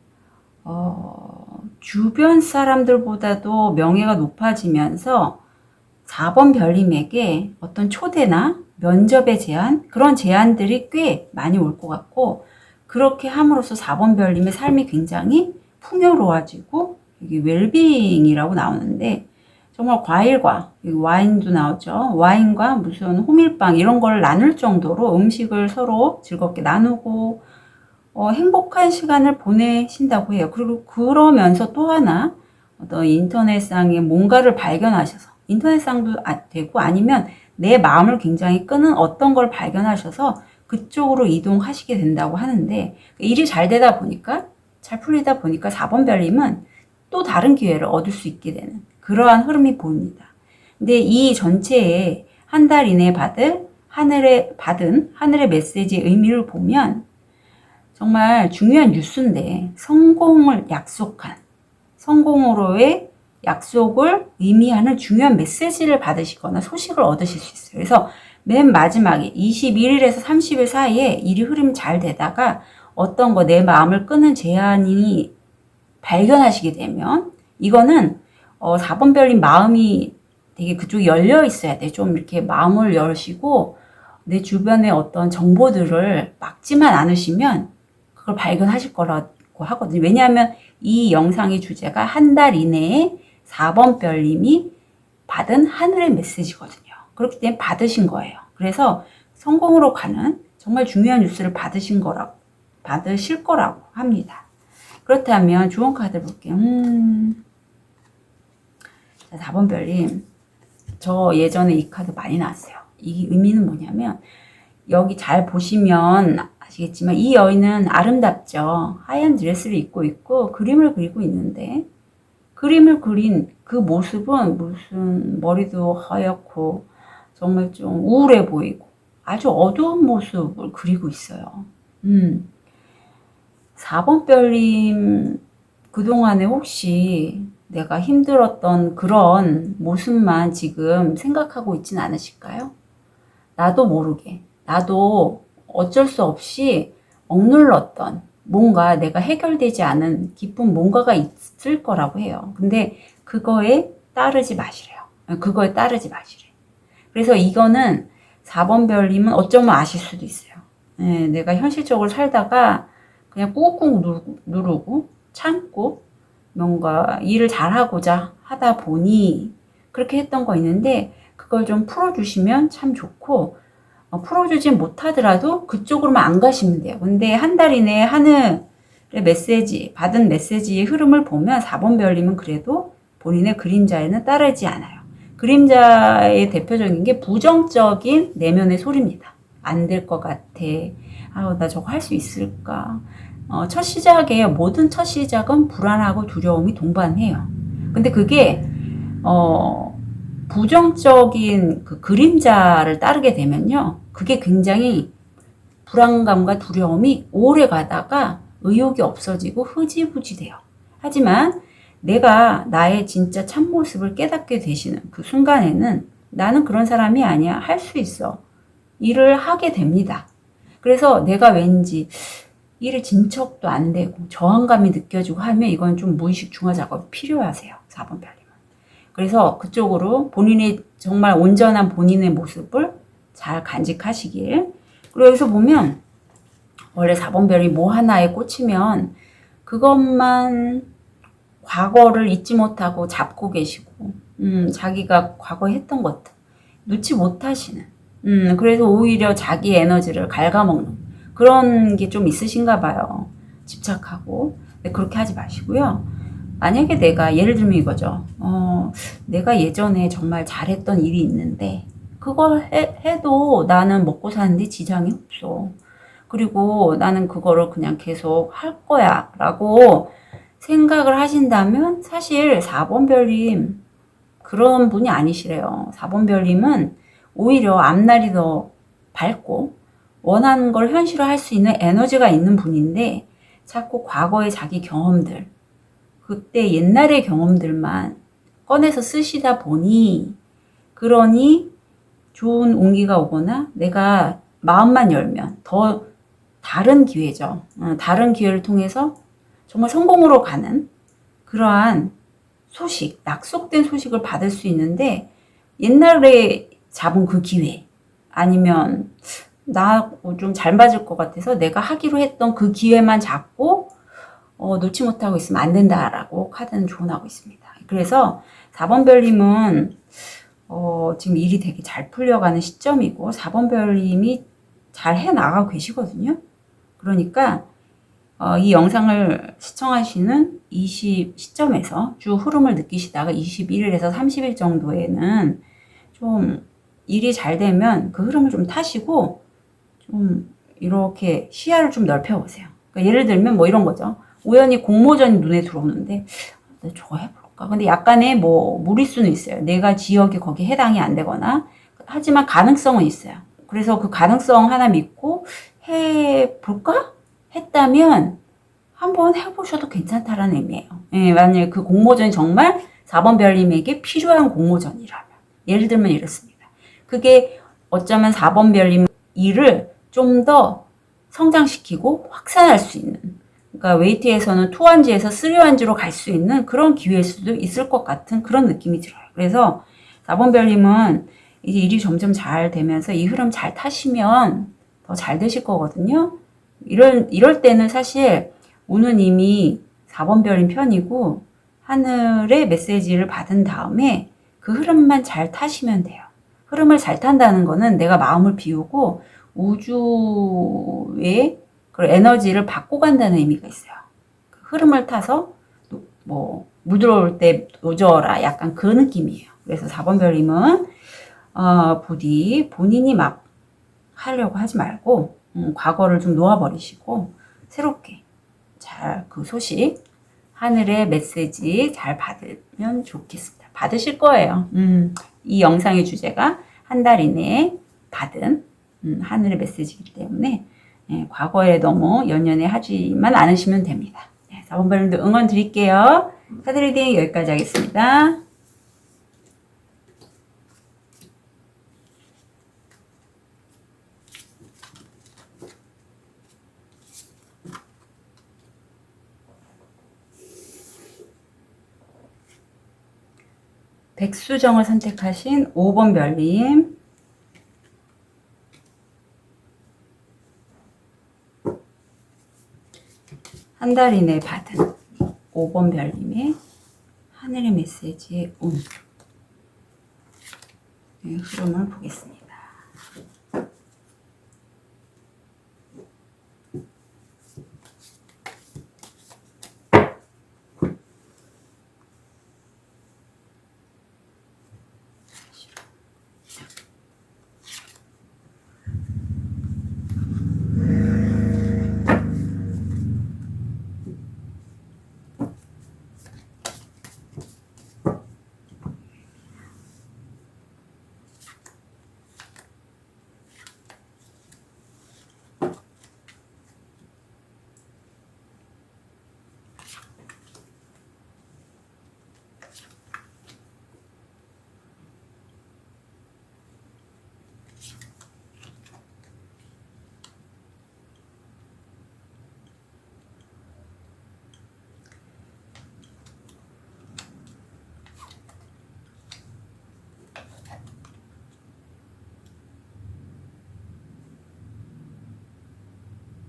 주변 사람들보다도 명예가 높아지면서 4번 별님에게 어떤 초대나 면접의 제안, 그런 제안들이 꽤 많이 올 것 같고, 그렇게 함으로써 4번 별님의 삶이 굉장히 풍요로워지고, 여기 웰빙이라고 나오는데, 정말 과일과, 여기 와인도 나오죠. 와인과 무슨 호밀빵 이런 걸 나눌 정도로 음식을 서로 즐겁게 나누고, 행복한 시간을 보내신다고 해요. 그리고 그러면서 또 하나, 어떤 인터넷상에 뭔가를 발견하셔서, 인터넷상도 되고 아니면 내 마음을 굉장히 끄는 어떤 걸 발견하셔서 그쪽으로 이동하시게 된다고 하는데 일이 잘 되다 보니까 잘 풀리다 보니까 4번 별님은 또 다른 기회를 얻을 수 있게 되는 그러한 흐름이 보입니다. 근데 이 전체에 한 달 이내에 받은 하늘의 메시지의 의미를 보면 정말 중요한 뉴스인데 성공으로의 약속을 의미하는 중요한 메시지를 받으시거나 소식을 얻으실 수 있어요. 그래서 맨 마지막에 21일에서 30일 사이에 일이 흐름 잘 되다가 어떤 거 내 마음을 끄는 제안이 발견하시게 되면 이거는 4번 별님 마음이 되게 그쪽이 열려 있어야 돼. 좀 이렇게 마음을 여시고 내 주변의 어떤 정보들을 막지만 않으시면 그걸 발견하실 거라고 하거든요. 왜냐하면 이 영상의 주제가 한 달 이내에 4번 별님이 받은 하늘의 메시지거든요. 그렇기 때문에 받으신 거예요. 그래서 성공으로 가는 정말 중요한 뉴스를 받으실 거라고 합니다. 그렇다면 좋은 카드 볼게요. 4번 별님, 저 예전에 이 카드 많이 나왔어요. 이 의미는 뭐냐면 여기 잘 보시면 아시겠지만 이 여인은 아름답죠. 하얀 드레스를 입고 있고 그림을 그리고 있는데 그림을 그린 그 모습은 무슨 머리도 하얗고 정말 좀 우울해 보이고 아주 어두운 모습을 그리고 있어요. 4번 별님 그동안에 혹시 내가 힘들었던 그런 모습만 지금 생각하고 있진 않으실까요? 나도 모르게 나도 어쩔 수 없이 억눌렀던 뭔가 내가 해결되지 않은 깊은 뭔가가 있을 거라고 해요. 근데 그거에 따르지 마시래요. 그래서 이거는 4번 별님은 어쩌면 아실 수도 있어요. 네, 내가 현실적으로 살다가 그냥 꾹꾹 누르고 참고 뭔가 일을 잘하고자 하다 보니 그렇게 했던 거 있는데 그걸 좀 풀어주시면 참 좋고 풀어주진 못하더라도 그쪽으로만 안 가시면 돼요. 근데 한 달 이내에 하늘의 받은 메시지의 흐름을 보면 4번 별님은 그래도 본인의 그림자에는 따르지 않아요. 그림자의 대표적인 게 부정적인 내면의 소리입니다. 안 될 것 같아. 아우, 나 저거 할 수 있을까? 첫 시작에, 모든 첫 시작은 불안하고 두려움이 동반해요. 근데 그게, 부정적인 그 그림자를 따르게 되면요. 그게 굉장히 불안감과 두려움이 오래 가다가 의욕이 없어지고 흐지부지 돼요. 하지만 내가 나의 진짜 참모습을 깨닫게 되시는 그 순간에는 나는 그런 사람이 아니야. 할 수 있어. 일을 하게 됩니다. 그래서 내가 왠지 일을 진척도 안 되고 저항감이 느껴지고 하면 이건 좀 무의식 중화 작업이 필요하세요. 4번 별님은. 그래서 그쪽으로 본인의 정말 온전한 본인의 모습을 잘 간직하시길. 그리고 여기서 보면 원래 4번 별이 뭐 하나에 꽂히면 그것만 과거를 잊지 못하고 잡고 계시고, 자기가 과거에 했던 것들 놓지 못하시는, 그래서 오히려 자기 에너지를 갉아먹는 그런 게 좀 있으신가 봐요. 집착하고. 근데 그렇게 하지 마시고요. 만약에 내가 예를 들면 이거죠. 내가 예전에 정말 잘했던 일이 있는데 그걸 해도 나는 먹고 사는데 지장이 없어. 그리고 나는 그거를 그냥 계속 할 거야 라고 생각을 하신다면 사실 4번 별님 그런 분이 아니시래요. 4번 별님은 오히려 앞날이 더 밝고 원하는 걸 현실화할 수 있는 에너지가 있는 분인데 자꾸 과거의 자기 경험들, 그때 옛날의 경험들만 꺼내서 쓰시다 보니 그러니 좋은 운기가 오거나 내가 마음만 열면 더 다른 기회죠. 다른 기회를 통해서 정말 성공으로 가는 그러한 소식, 약속된 소식을 받을 수 있는데 옛날에 잡은 그 기회 아니면 나 좀 잘 맞을 것 같아서 내가 하기로 했던 그 기회만 잡고 놓지 못하고 있으면 안 된다라고 카드는 조언하고 있습니다. 그래서 4번 별님은 지금 일이 되게 잘 풀려가는 시점이고 4번 별님이 잘 해나가고 계시거든요. 그러니까 이 영상을 시청하시는 시점에서 주 흐름을 느끼시다가 21일에서 30일 정도에는 좀 일이 잘 되면 그 흐름을 좀 타시고 좀 이렇게 시야를 좀 넓혀보세요. 그러니까 예를 들면 뭐 이런 거죠. 우연히 공모전이 눈에 들어오는데 저거 해볼까? 근데 약간의 뭐 무리수는 있어요. 내가 지역이 거기에 해당이 안 되거나 하지만 가능성은 있어요. 그래서 그 가능성 하나 믿고 해볼까? 했다면 한번 해보셔도 괜찮다라는 의미예요. 예, 만약에 그 공모전이 정말 4번 별님에게 필요한 공모전이라면 예를 들면 이렇습니다. 그게 어쩌면 4번 별님 일을 좀 더 성장시키고 확산할 수 있는, 그러니까 웨이트에서는 2한지에서 3한지로 갈 수 있는 그런 기회일 수도 있을 것 같은 그런 느낌이 들어요. 그래서 4번 별님은 이제 일이 점점 잘 되면서 이 흐름 잘 타시면 더 잘 되실 거거든요. 이럴 때는 사실 운은 이미 4번 별인 편이고 하늘의 메시지를 받은 다음에 그 흐름만 잘 타시면 돼요. 흐름을 잘 탄다는 거는 내가 마음을 비우고 우주의 그런 에너지를 받고 간다는 의미가 있어요. 그 흐름을 타서 뭐 물 들어올 때 노져라 약간 그 느낌이에요. 그래서 4번 별님은 부디 본인이 막 하려고 하지 말고 과거를 좀 놓아버리시고 새롭게 잘 그 소식 하늘의 메시지 잘 받으면 좋겠습니다. 받으실 거예요. 이 영상의 주제가 한 달 이내에 받은 하늘의 메시지이기 때문에 과거에 너무 연연해 하지만 않으시면 됩니다. 4번 별님도 응원 드릴게요. 카드 리딩 여기까지 하겠습니다. 백수정을 선택하신 5번 별님, 한 달 이내 받은 5번 별님의 하늘의 메시지의 흐름을 보겠습니다.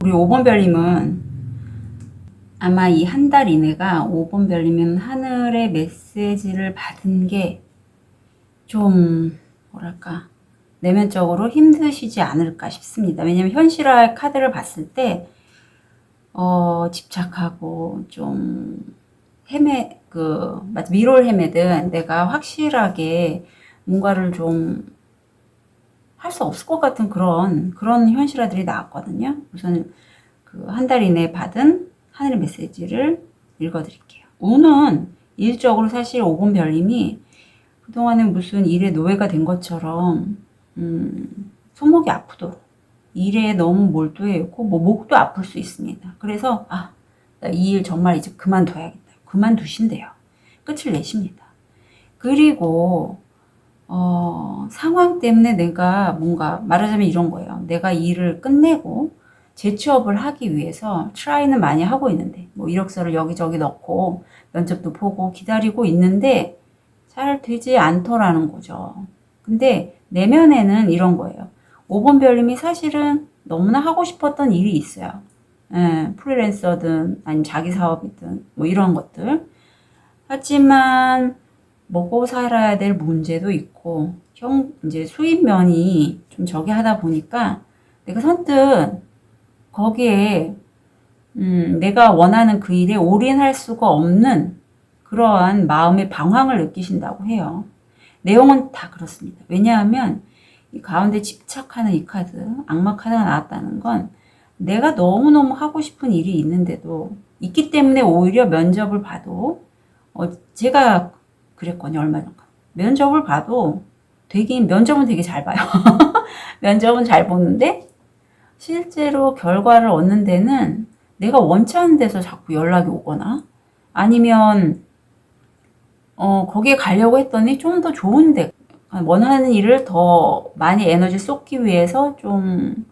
우리 5번 별님은 아마 이 한 달 이내가 5번 별님은 하늘의 메시지를 받은 게 좀 뭐랄까 내면적으로 힘드시지 않을까 싶습니다. 왜냐면 현실화의 카드를 봤을 때 집착하고 좀 위로를 헤매든 내가 확실하게 뭔가를 좀 할 수 없을 것 같은 그런 현실화들이 나왔거든요. 우선 그 한 달 이내에 받은 하늘의 메시지를 읽어드릴게요. 운은 일적으로 사실 5번 별님이 그동안에 무슨 일에 노예가 된 것처럼 손목이 아프도록 일에 너무 몰두해 있고 뭐 목도 아플 수 있습니다. 그래서 나 이 일 정말 이제 그만둬야겠다. 그만두신대요. 끝을 내십니다. 그리고 상황 때문에 내가 뭔가 말하자면 이런 거예요. 내가 일을 끝내고 재취업을 하기 위해서 트라이는 많이 하고 있는데 뭐 이력서를 여기저기 넣고 면접도 보고 기다리고 있는데 잘 되지 않더라는 거죠. 근데 내면에는 이런 거예요. 5번 별님이 사실은 너무나 하고 싶었던 일이 있어요. 프리랜서든 아니면 자기 사업이든 뭐 이런 것들. 하지만 먹고 살아야 될 문제도 있고 이제 수입면이 좀 저기 하다 보니까 내가 선뜻 거기에 내가 원하는 그 일에 올인할 수가 없는 그러한 마음의 방황을 느끼신다고 해요. 내용은 다 그렇습니다. 왜냐하면 이 가운데 집착하는 이 카드, 악마 카드가 나왔다는 건 내가 너무너무 하고 싶은 일이 있는데도 있기 때문에 오히려 면접을 봐도 제가 그랬거든요. 얼마 전까 면접을 봐도 면접은 되게 잘 봐요. 면접은 잘 보는데 실제로 결과를 얻는 데는 내가 원치 않은 데서 자꾸 연락이 오거나 아니면 거기에 가려고 했더니 좀 더 좋은 데 원하는 일을 더 많이 에너지 쏟기 위해서 좀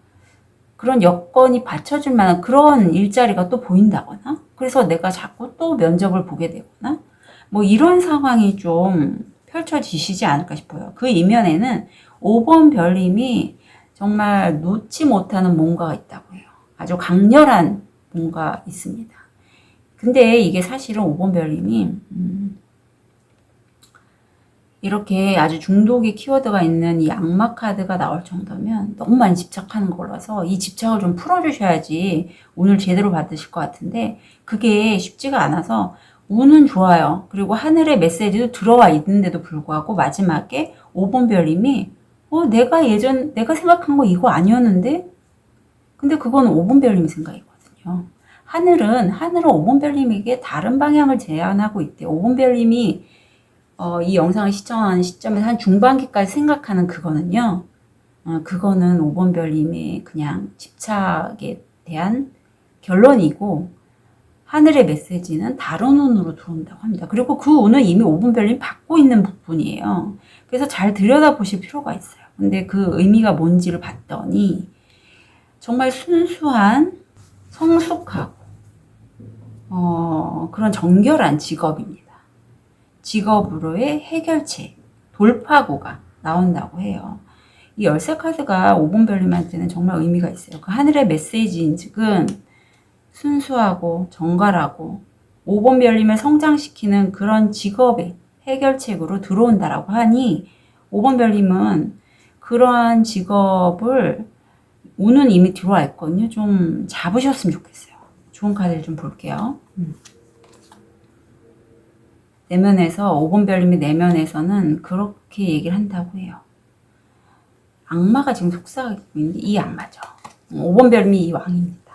그런 여건이 받쳐줄 만한 그런 일자리가 또 보인다거나 그래서 내가 자꾸 또 면접을 보게 되거나 뭐 이런 상황이 좀 펼쳐지시지 않을까 싶어요. 그 이면에는 5번 별님이 정말 놓지 못하는 뭔가가 있다고 해요. 아주 강렬한 뭔가 있습니다. 근데 이게 사실은 5번 별님이 이렇게 아주 중독의 키워드가 있는 이 악마 카드가 나올 정도면 너무 많이 집착하는 거라서 이 집착을 좀 풀어주셔야지 운을 제대로 받으실 것 같은데 그게 쉽지가 않아서 운은 좋아요. 그리고 하늘의 메시지도 들어와 있는데도 불구하고 마지막에 5번 별님이 내가 생각한 거 이거 아니었는데? 근데 그건 5번 별님 생각이거든요. 하늘은 5번 별님에게 다른 방향을 제안하고 있대요. 5번 별님이 이 영상을 시청하는 시점에서 한 중반기까지 생각하는 그거는요. 그거는 5번 별님의 그냥 집착에 대한 결론이고 하늘의 메시지는 다른 운으로 들어온다고 합니다. 그리고 그 운은 이미 5번 별님 받고 있는 부분이에요. 그래서 잘 들여다보실 필요가 있어요. 근데 그 의미가 뭔지를 봤더니 정말 순수한 성숙하고 그런 정결한 직업입니다. 직업으로의 해결책, 돌파구가 나온다고 해요. 이 열쇠 카드가 5번 별님한테는 정말 의미가 있어요. 그 하늘의 메시지인 즉은 순수하고 정갈하고 5번 별님을 성장시키는 그런 직업의 해결책으로 들어온다라고 하니 5번 별님은 그러한 직업을 운은 이미 들어와 있거든요. 좀 잡으셨으면 좋겠어요. 좋은 카드를 좀 볼게요. 내면에서 5번 별님이 내면에서는 그렇게 얘기를 한다고 해요. 악마가 지금 속삭이고 있는데 이 악마죠. 5번 별님이 이 왕입니다.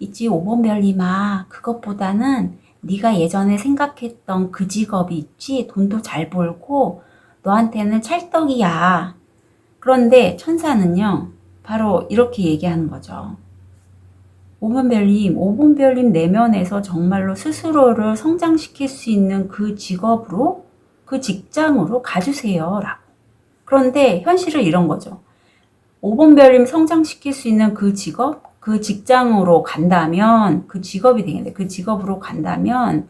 있지 5번 별님아 그것보다는 네가 예전에 생각했던 그 직업이 있지 돈도 잘 벌고 너한테는 찰떡이야. 그런데 천사는요 바로 이렇게 얘기하는 거죠. 5번 별님 내면에서 정말로 스스로를 성장시킬 수 있는 그 직업으로 그 직장으로 가주세요 라고. 그런데 현실은 이런 거죠. 5번 별님 성장시킬 수 있는 그 직업 그 직장으로 간다면 그 직업이 되겠네. 그 직업으로 간다면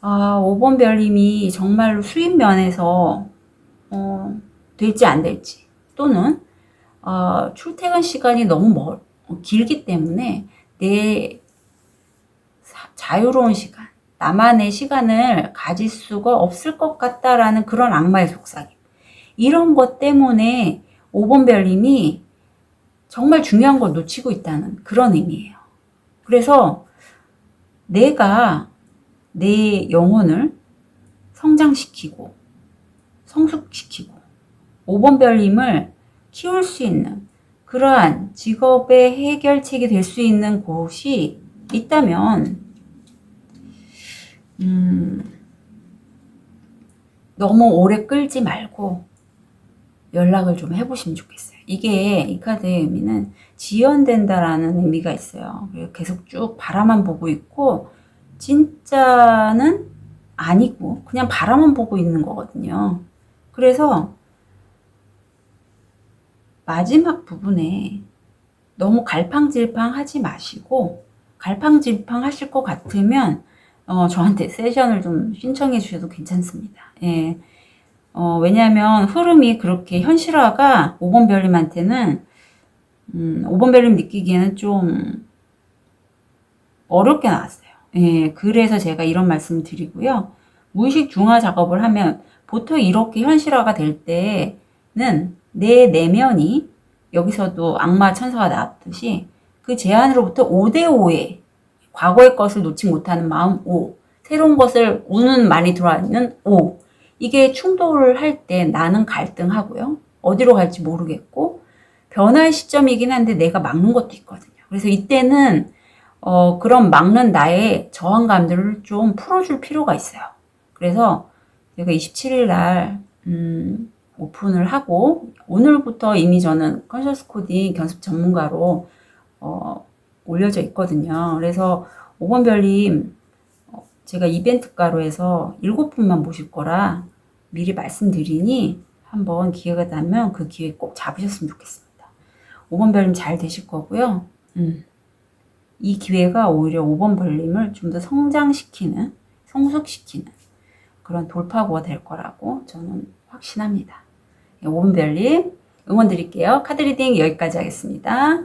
5번 별님이 정말로 수입 면에서 될지 안 될지 또는 출퇴근 시간이 너무 길기 때문에 내 자유로운 시간, 나만의 시간을 가질 수가 없을 것 같다라는 그런 악마의 속삭임. 이런 것 때문에 5번 별님이 정말 중요한 걸 놓치고 있다는 그런 의미예요. 그래서 내가 내 영혼을 성장시키고 성숙시키고 5번 별님을 키울 수 있는 그러한 직업의 해결책이 될 수 있는 곳이 있다면 너무 오래 끌지 말고 연락을 좀 해보시면 좋겠어요. 이게 이 카드의 의미는 지연된다라는 의미가 있어요. 계속 쭉 바라만 보고 있고 진짜는 아니고 그냥 바라만 보고 있는 거거든요. 그래서 마지막 부분에 너무 갈팡질팡 하지 마시고 갈팡질팡 하실 것 같으면 저한테 세션을 좀 신청해 주셔도 괜찮습니다. 예. 왜냐하면 흐름이 그렇게 현실화가 5번 별님한테는 5번 별님 느끼기에는 좀 어렵게 나왔어요. 예, 그래서 제가 이런 말씀 드리고요. 무의식 중화 작업을 하면 보통 이렇게 현실화가 될 때는 내 내면이 여기서도 악마 천사가 나왔듯이 그 제안으로부터 5대5의 과거의 것을 놓지 못하는 마음 5, 새로운 것을 우는 많이 들어와있는 5, 이게 충돌을 할 때 나는 갈등하고요. 어디로 갈지 모르겠고 변화의 시점이긴 한데 내가 막는 것도 있거든요. 그래서 이때는 그런 막는 나의 저항감들을 좀 풀어줄 필요가 있어요. 그래서 제가 27일 날 오픈을 하고 오늘부터 이미 저는 컨셔스 코딩 견습 전문가로 올려져 있거든요. 그래서 5번 별님 제가 이벤트가로 해서 7분만 모실 거라 미리 말씀드리니 한번 기회가 되면 그 기회 꼭 잡으셨으면 좋겠습니다. 5번 별님 잘 되실 거고요. 이 기회가 오히려 5번 별님을 좀 더 성장시키는, 성숙시키는 그런 돌파구가 될 거라고 저는 확신합니다. 5번 별님 응원 드릴게요. 카드 리딩 여기까지 하겠습니다.